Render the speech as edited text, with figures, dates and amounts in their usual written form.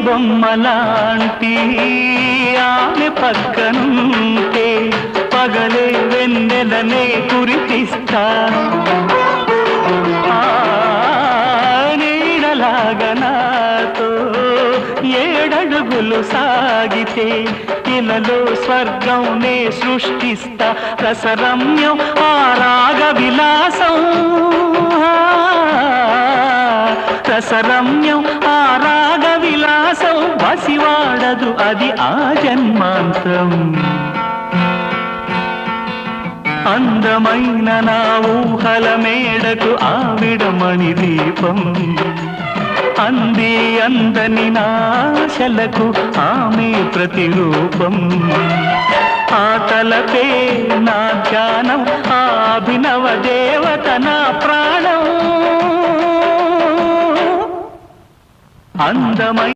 బొమ్మలాంటి ఆమె పక్కనుంటే పగలే వెన్నెలనే కురిపిస్తా నీడలాగా నాతో ఏడడుగులు సాగితే ఇలలో స్వర్గంనే సృష్టిస్తా రసరమ్యం ఆ రాగ విలాసం రసరమ్యం ఆ రాగ విలాసం వసివాడదు అది ఆ జన్మాంతం అందమైన నా ఊహల మేడకు ఆవిడమణి దీపం అంది అందని నాశలకు ఆమె ప్రతిరూపం ఆ తలపే నా ధ్యానం ఆ అభినవ దేవత నా ప్రాణం అందమై